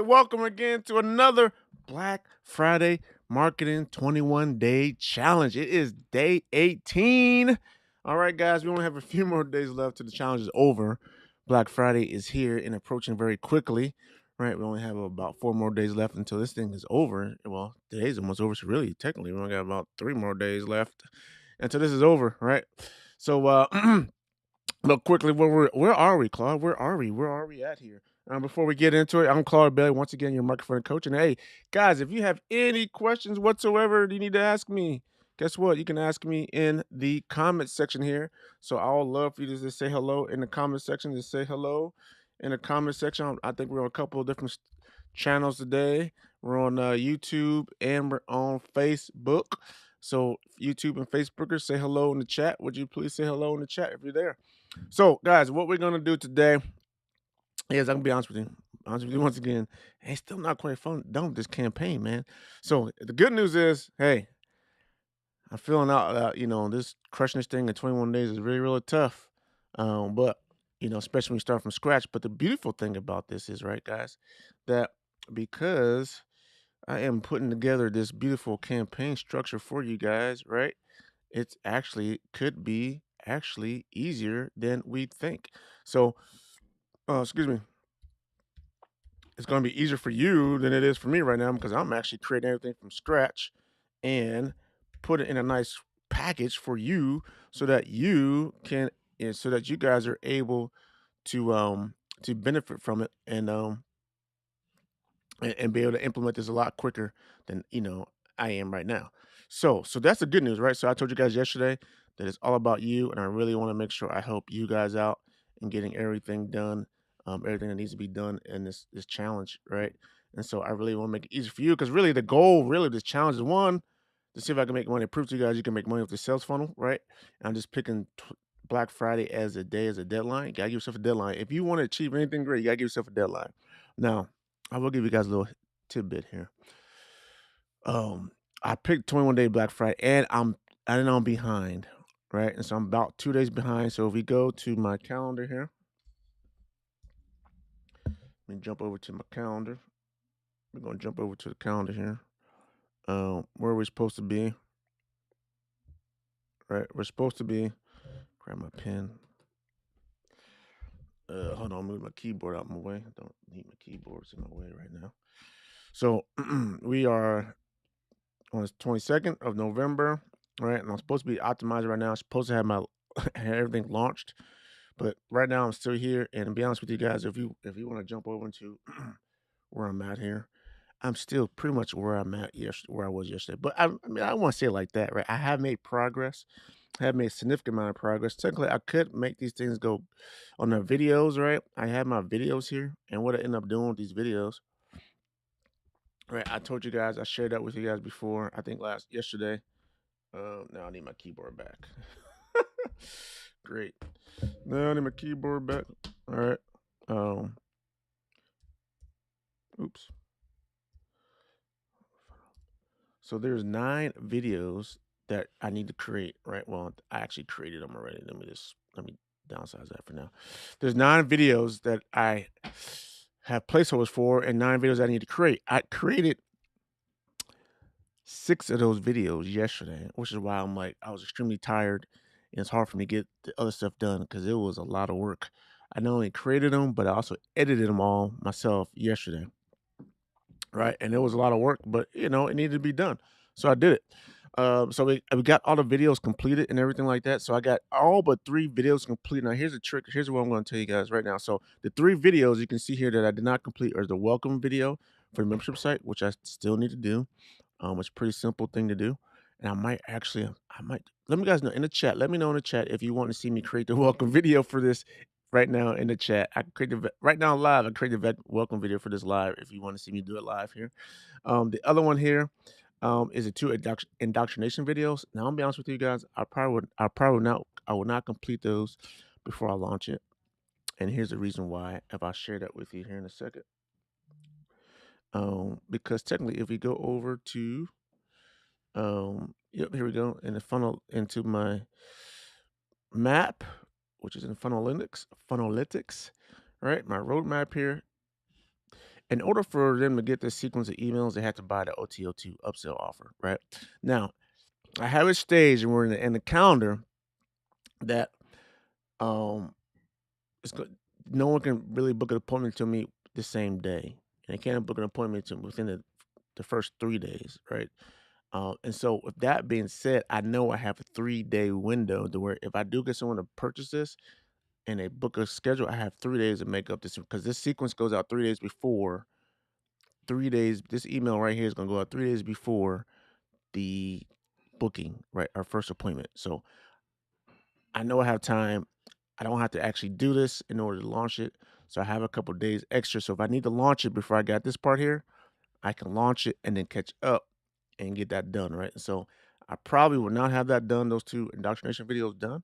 welcome again to another Black Friday Marketing 21-day challenge. It is day 18. All right, guys, we only have a few more days left till the challenge is over. Black Friday is here and approaching very quickly. Right, we only have about 4 more days left until this thing is over. Well, today's almost over, so really, technically, we only got about 3 more days left until this is over. Right, so But quickly, where are we, Claude? Where are we? Where are we at here? Before we get into it, I'm Claude Bailey, once again, your marketing coach. And hey, guys, if you have any questions whatsoever you need to ask me, guess what? You can ask me in the comment section here. So I would love for you to just say hello in the comment section. Just say hello in the comment section. I think we're on a couple of different channels today. We're on YouTube and we're on Facebook. So YouTube and Facebookers, say hello in the chat. Would you please say hello in the chat if you're there? So, guys, what we're gonna do today is I'm gonna be honest with you. Honest with you once again, it's still not quite done with this campaign, man. So the good news is, hey, I'm feeling out. This crushing this thing in 21 days is really, really tough. But especially when you start from scratch. But the beautiful thing about this is, right, guys, that because I am putting together this beautiful campaign structure for you guys, right? It's actually could be actually easier than we think. So, excuse me, it's going to be easier for you than it is for me right now because I'm actually creating everything from scratch and put it in a nice package for you so that you can, and so that you guys are able to benefit from it and be able to implement this a lot quicker than I am right now. So that's the good news, right? So I told you guys yesterday that it's all about you, and I really want to make sure I help you guys out in getting everything done, everything that needs to be done in this challenge, right? And so I really want to make it easy for you because really the goal, really, of this challenge is one to see if I can make money. Prove to you guys you can make money with the sales funnel, right? And I'm just picking Black Friday as a day as a deadline. You gotta give yourself a deadline. If you want to achieve anything great, you gotta give yourself a deadline. Now, I will give you guys a little tidbit here. Um, I picked 21-day Black Friday, and I know I'm behind, right? And so I'm about 2 days behind. So if we go to my calendar here, let me jump over to my calendar. We're gonna jump over to the calendar here. Where we're supposed to be, right? We're supposed to be. Grab my pen. Hold on, move my keyboard out of my way. I don't need my keyboards in my way right now. So we are on the 22nd of November, right? And I'm supposed to be optimized right now. I'm supposed to have my everything launched, but right now I'm still here. And to be honest with you guys, if you want to jump over into where I'm at here, I'm still pretty much where I'm at where I was yesterday. But I mean, I don't want to say it like that, right? I have made progress. I have made a significant amount of progress. Technically, I could make these things go on the videos, right? I have my videos here, and what I end up doing with these videos, right? I told you guys, I shared that with you guys before. I think yesterday. Now I need my keyboard back. Great. Now I need my keyboard back. All right. Um. Oops. So there's 9 videos that I need to create, right? Well, I actually created them already. Let me downsize that for now. There's 9 videos that I have placeholders for, and 9 videos I need to create. I created 6 of those videos yesterday, which is why I was extremely tired, and it's hard for me to get the other stuff done because it was a lot of work. I not only created them, but I also edited them all myself yesterday, right? And it was a lot of work, but it needed to be done, so I did it. So we got all the videos completed and everything like that. So I got all but 3 videos complete. Now here's the trick. Here's what I'm going to tell you guys right now. So the 3 videos you can see here that I did not complete are the welcome video for the membership site, which I still need to do. It's a pretty simple thing to do. And I might let me guys know in the chat. Let me know in the chat if you want to see me create the welcome video for this right now in the chat. I can create right now live. I create the welcome video for this live if you want to see me do it live here. The other one here is the 2 indoctrination videos. Now, I'll be honest with you guys. I will not complete those before I launch it. And here's the reason why. If I share that with you here in a second. Because technically, if we go over to, yep, here we go in the funnel into my map, which is in funnelytics, right? My roadmap here. in order for them to get this sequence of emails, they had to buy the OTO2 upsell offer, right? Now, I have it staged and we're in the calendar that um it's good. No one can really book an appointment to me the same day. And they can't book an appointment to within the first 3 days, right? And so with that being said, I know I have a 3-day window to where if I do get someone to purchase this and they book a schedule, I have 3 days to make up this because this sequence goes out 3 days before. 3 days, this email right here is gonna go out 3 days before the booking, right? Our first appointment. So I know I have time. I don't have to actually do this in order to launch it. So I have a couple days extra. So if I need to launch it before I got this part here, I can launch it and then catch up and get that done, right? So I probably will not have that done, those 2 indoctrination videos done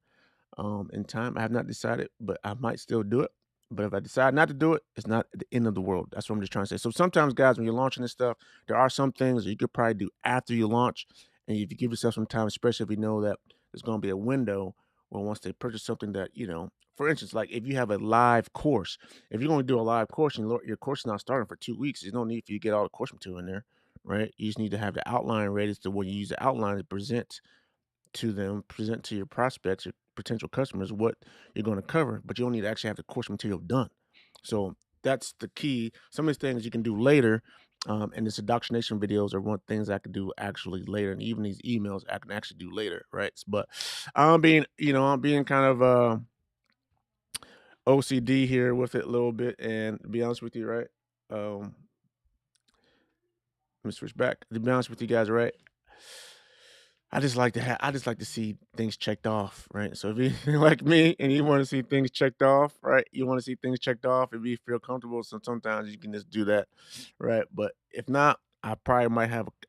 in time. I have not decided, but I might still do it. But if I decide not to do it, it's not the end of the world. That's what I'm just trying to say. So sometimes, guys, when you're launching this stuff, there are some things that you could probably do after you launch. And if you give yourself some time, especially if you know that there's going to be a window where once they purchase something that, for instance, like if you have a live course, if you're going to do a live course and your course is not starting for 2 weeks, there's no need for you to get all the course material in there, right? You just need to have the outline ready to when you use the outline to present to them, present to your prospects, your potential customers, what you're going to cover, but you don't need to actually have the course material done. So that's the key. Some of these things you can do later. And this indoctrination videos are one things I can do actually later, and even these emails I can actually do later, right? But I'm being kind of OCD here with it a little bit, and to be honest with you, right? Um, Let me switch back. To be honest with you guys, right? I just like to see things checked off, right? So if you like me and you want to see things checked off, right? You want to see things checked off and be feel comfortable. So sometimes you can just do that, right? But if not, I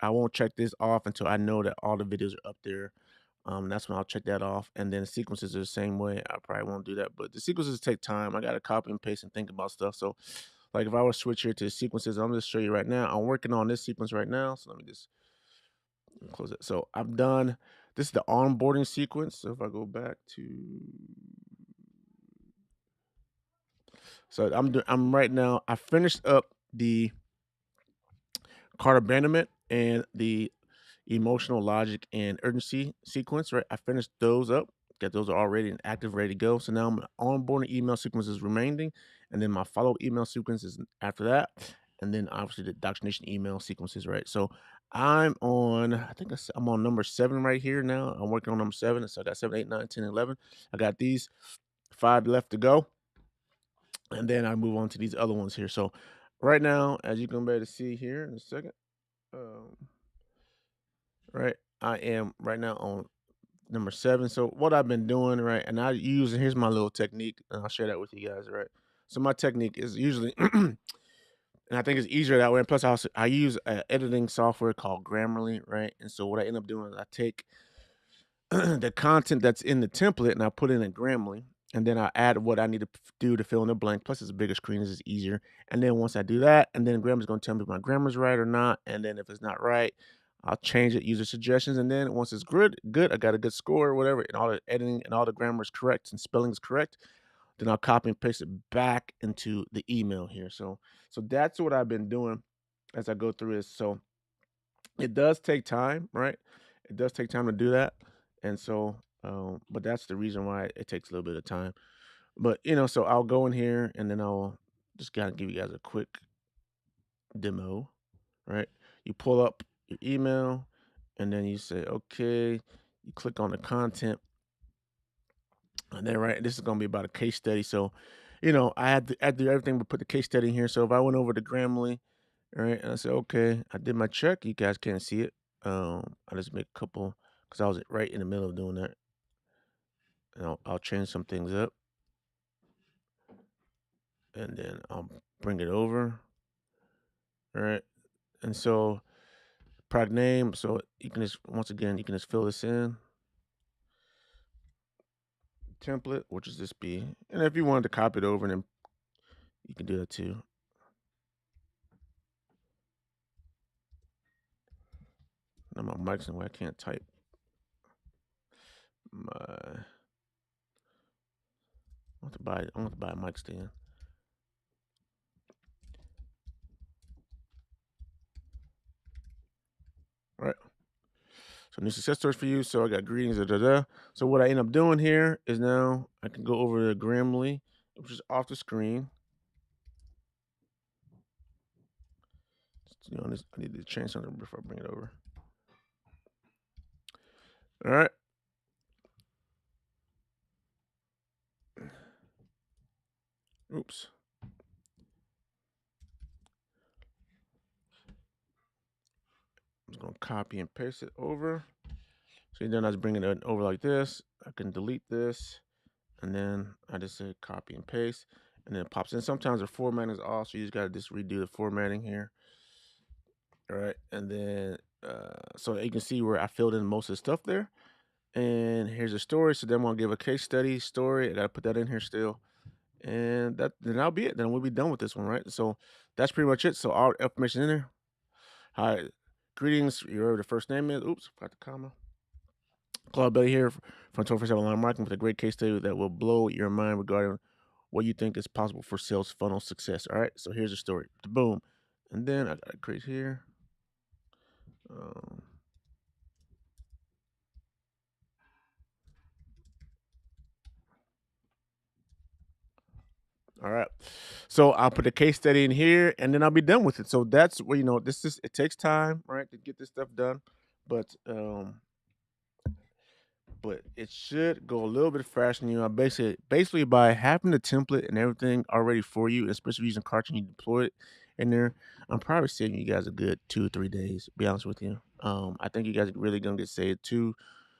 won't check this off until I know that all the videos are up there. That's when I'll check that off. And then the sequences are the same way. I probably won't do that. But the sequences take time. I gotta copy and paste and think about stuff. So like if I was to switch here to sequences, I'm just show you right now. I'm working on this sequence right now. So let me just close it. So I've done this is the onboarding sequence. So if I go back to I'm right now, I finished up the cart abandonment and the emotional logic and urgency sequence, right? I finished those up. Got those are already and active, ready to go. So now my onboarding email sequence is remaining, and then my follow-up email sequence is after that, and then obviously the indoctrination email sequences, right? So I'm on number 7 right here now. I'm working on number 7. So I got 7, 8, 9, 10, 11. I got these 5 left to go, and then I move on to these other ones here. So right now, as you can be able to see here in a second, um, right, I am right now on number 7. So what I've been doing, right, and here's my little technique, and I'll share that with you guys, right? So my technique is usually, and I think it's easier that way. And plus, I use an editing software called Grammarly, right? And so what I end up doing is I take the content that's in the template and I put it in Grammarly, and then I add what I need to do to fill in the blank. Plus, it's a bigger screen, it's easier. And then once I do that, and then Grammarly's going to tell me if my grammar's right or not. And then if it's not right, I'll change it, user suggestions, and then once it's good, I got a good score or whatever, and all the editing and all the grammar is correct and spelling is correct, then I'll copy and paste it back into the email here. So that's what I've been doing as I go through this. So it does take time, right? It does take time to do that. And so, but that's the reason why it takes a little bit of time. But so I'll go in here and then I'll just kind of give you guys a quick demo, right? You pull up your email and then you say, okay, you click on the content. And then, right, this is going to be about a case study. So, I had to do everything but put the case study in here. So if I went over to Grammarly, right, and I said, okay, I did my check. You guys can't see it. I just make a couple because I was right in the middle of doing that. And I'll change some things up. And then I'll bring it over. All right. And so product name. So you can just, once again, you can just fill this in. Template, which is this B. And if you wanted to copy it over, then you can do that too. Now my mic's in the way I can't type. I want to buy a mic stand. All right. So new success stories for you. So I got greetings. Da, da, da. So what I end up doing here is now I can go over to Grammarly, which is off the screen. I need to change something before I bring it over. All right. Oops. I'm just gonna copy and paste it over. So then I was bringing it over like this. I can delete this, and then I just say copy and paste, and then it pops in. Sometimes the formatting is off, so you just gotta just redo the formatting here. All right, and then so you can see where I filled in most of the stuff there. And here's a story. So then I'm gonna give a case study story. I gotta put that in here still, and then that'll be it. Then we'll be done with this one, right? So that's pretty much it. So all information in there. Hi, greetings. You're the first name is. Oops, got the comma. Claude Bailey here from 24/7 Online Marketing with a great case study that will blow your mind regarding what you think is possible for sales funnel success. All right, so here's the story. Boom, and then I got to create here. Um, all right, so I'll put the case study in here, and then I'll be done with it. So that's where this is. It takes time, right, to get this stuff done, but it should go a little bit faster than you. I basically by having the template and everything already for you, especially using Cartoon, you deploy it in there. I'm probably saving you guys a good 2 or 3 days. To be honest with you, I think you guys are really gonna get saved 2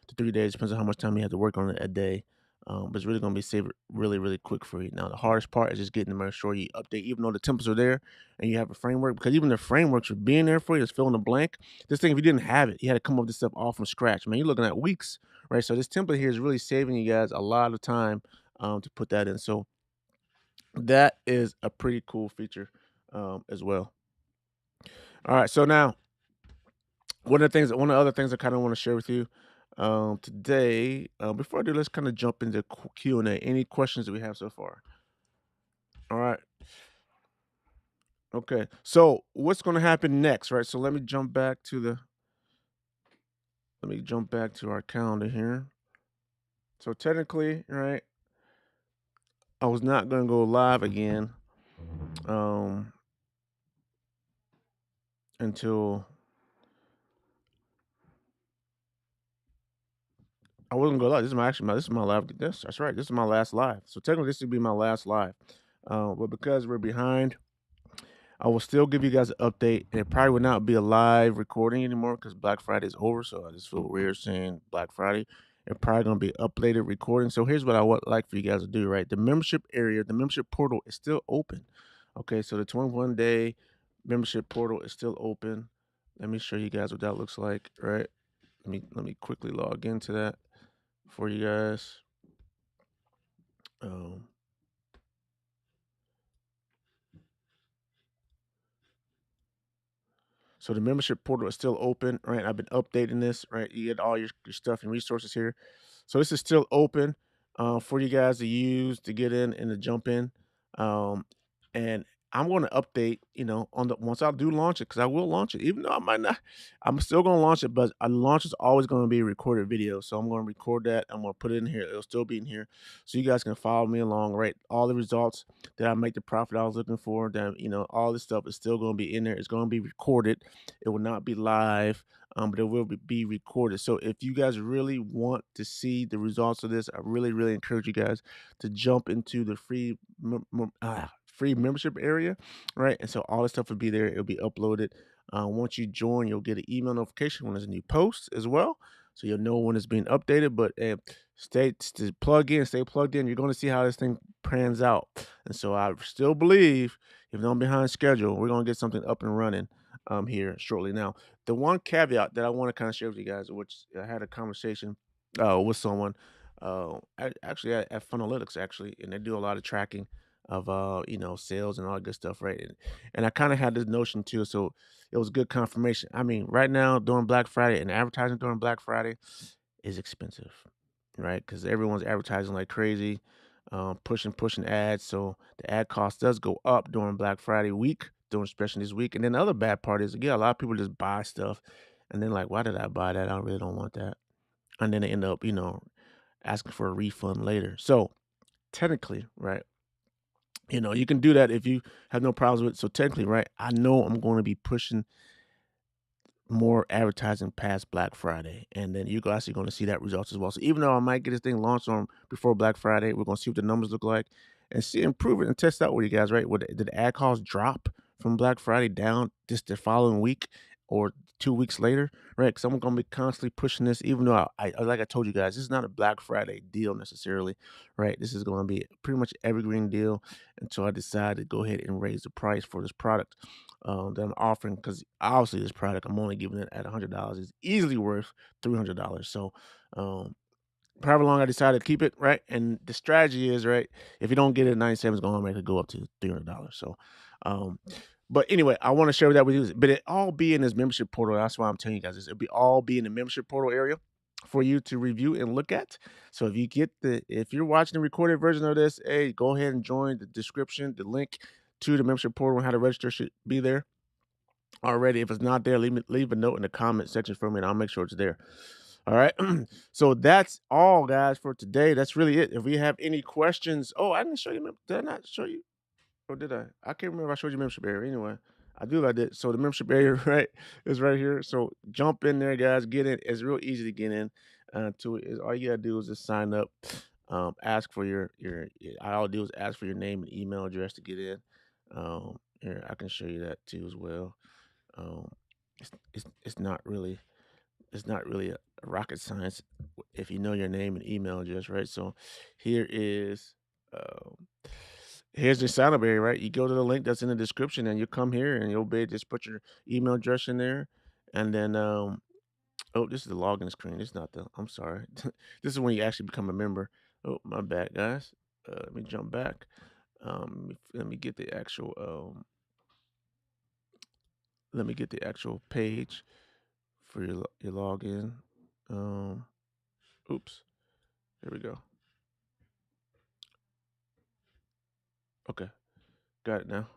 to 3 days. Depends on how much time you have to work on it a day. But it's really gonna be saved really, really quick for you. Now the hardest part is just getting to make sure you update, even though the templates are there and you have a framework, because even the frameworks are being there for you, it's filling the blank. This thing, if you didn't have it, you had to come up with this stuff all from scratch. Man, you're looking at weeks, right? So this template here is really saving you guys a lot of time to put that in. So that is a pretty cool feature as well. All right, so now one of the other things I kind of want to share with you today. Before I do, let's kind of jump into Q and A. Any questions that we have so far? All right. Okay. So what's going to happen next, right? So let me jump back to our calendar here. So technically, right, I was not going to go live again um until I wasn't going to lie. This is my live. That's right. This is my last live. So technically, this would be my last live. But because we're behind, I will still give you guys an update. It probably will not be a live recording anymore because Black Friday is over. So I just feel weird saying Black Friday. It's probably gonna be updated recording. So here's what I would like for you guys to do. Right, the membership area, the membership portal is still open. Okay, so the 21-day membership portal is still open. Let me show you guys what that looks like. Right, let me quickly log into that for you guys. Um, So the membership portal is still open, right? I've been updating this, right? You get all your stuff and resources here. So this is still open for you guys to use to get in and to jump in. Um, and I'm going to update, on the once I do launch it, because I will launch it, even though I might not. I'm still going to launch it, but a launch is always going to be a recorded video. So I'm going to record that. I'm going to put it in here. It'll still be in here, so you guys can follow me along, right? All the results that I make, the profit I was looking for, that all this stuff is still going to be in there. It's going to be recorded. It will not be live, but it will be recorded. So if you guys really want to see the results of this, I really, really encourage you guys to jump into the free membership area, right? And so all this stuff will be there. It'll be uploaded. Once you join, you'll get an email notification when there's a new post as well. So you'll know when it's being updated. But stay plugged in. You're going to see how this thing pans out. And so I still believe, if I'm behind schedule, we're going to get something up and running here shortly. Now, the one caveat that I want to kind of share with you guys, which I had a conversation with someone actually at Funalytics, actually, and they do a lot of tracking of sales and all that good stuff, right? And I kind of had this notion too, so it was good confirmation. I mean, right now during Black Friday and advertising during Black Friday is expensive, right? Because everyone's advertising like crazy, pushing ads. So the ad cost does go up during Black Friday week, during especially this week. And then the other bad part is, again, a lot of people just buy stuff and then like, why did I buy that? I really don't want that. And then they end up, asking for a refund later. So technically, right, you can do that if you have no problems with it. So technically, right, I know I'm going to be pushing more advertising past Black Friday, and then you guys are going to see that results as well. So even though I might get this thing launched on before Black Friday, we're going to see what the numbers look like and see improve it and test out with you guys. Right? Did the ad calls drop from Black Friday down just the following week or 2 weeks later? Right? Because I'm going to be constantly pushing this, even though like I told you guys, this is not a Black Friday deal necessarily. Right? This is going to be pretty much evergreen deal until I decide to go ahead and raise the price for this product that I'm offering, because obviously this product I'm only giving it at $100 is easily worth $300. So um, however long I decide to keep it, right? And the strategy is, right, if you don't get it at 97, it's going to make it go up to $300. So, but anyway, I want to share that with you. But it all be in this membership portal. That's why I'm telling you guys this. It'll be all be in the membership portal area for you to review and look at. So if you're watching the recorded version of this, hey, go ahead and join the description. The link to the membership portal and how to register should be there already. If it's not there, leave a note in the comment section for me, and I'll make sure it's there. All right. So that's all, guys, for today. That's really it. If we have any questions, oh, I didn't show you. Did I not show you? Or did I? I can't remember if I showed you membership area. Anyway, I do. I did. So the membership area, right, is right here. So jump in there, guys. Get in. It's real easy to get in to it. All you gotta do is just sign up. Ask for your. All I'll do is ask for your name and email address to get in. Here, I can show you that too as well. Um, it's not really a rocket science if you know your name and email address, right? So here is um, here's the sign up area, right? You go to the link that's in the description, and you come here, and you'll be just put your email address in there, and then oh, this is the login screen. It's not the. I'm sorry. This is when you actually become a member. Oh, my bad, guys. Let me jump back. Let me get the actual page for your login. Um, oops. Here we go. Okay, got it now.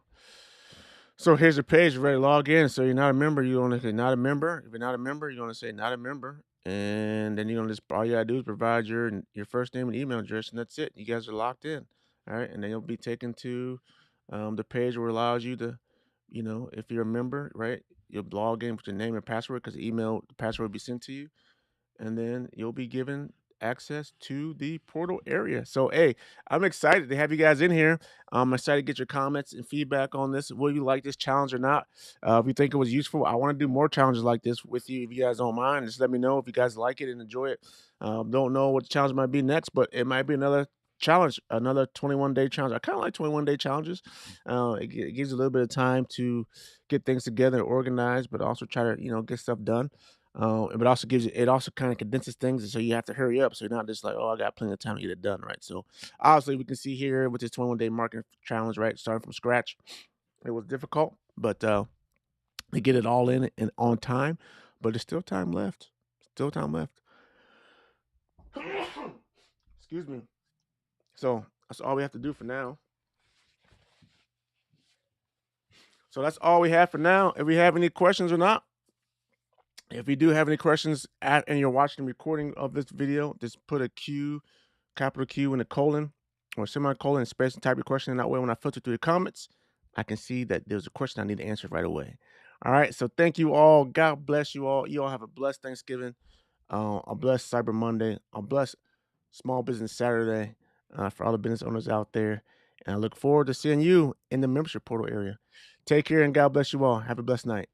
So here's the page. You're ready to log in. So you're not a member. You want to say not a member. If you're not a member, you're going to say not a member, and then you're going to just all you gotta do is provide your first name and email address, and that's it. You guys are locked in. All right, and then you'll be taken to the page where it allows you to, if you're a member, right, you'll log in with your name and password because the email the password will be sent to you, and then you'll be given access to the portal area. So, hey, I'm excited to have you guys in here. I'm excited to get your comments and feedback on this. Will you like this challenge or not? If you think it was useful, I want to do more challenges like this with you. If you guys don't mind, just let me know if you guys like it and enjoy it. Don't know what the challenge might be next, but it might be another challenge, another 21-day challenge. I kind of like 21-day challenges. It gives you a little bit of time to get things together and organize, but also try to get stuff done. But also it also kind of condenses things, and so you have to hurry up. So you're not just like, oh, I got plenty of time to get it done, right? So obviously, we can see here with this 21-day marketing challenge, right, starting from scratch, it was difficult, but to get it all in and on time. But there's still time left. Still time left. Excuse me. So that's all we have to do for now. So that's all we have for now. If we have any questions or not, if you do have any questions and you're watching the recording of this video, just put a Q, capital Q in a colon or semicolon space and type your question. And that way, when I filter through the comments, I can see that there's a question I need to answer right away. All right. So thank you all. God bless you all. You all have a blessed Thanksgiving, a blessed Cyber Monday, a blessed Small Business Saturday for all the business owners out there. And I look forward to seeing you in the membership portal area. Take care and God bless you all. Have a blessed night.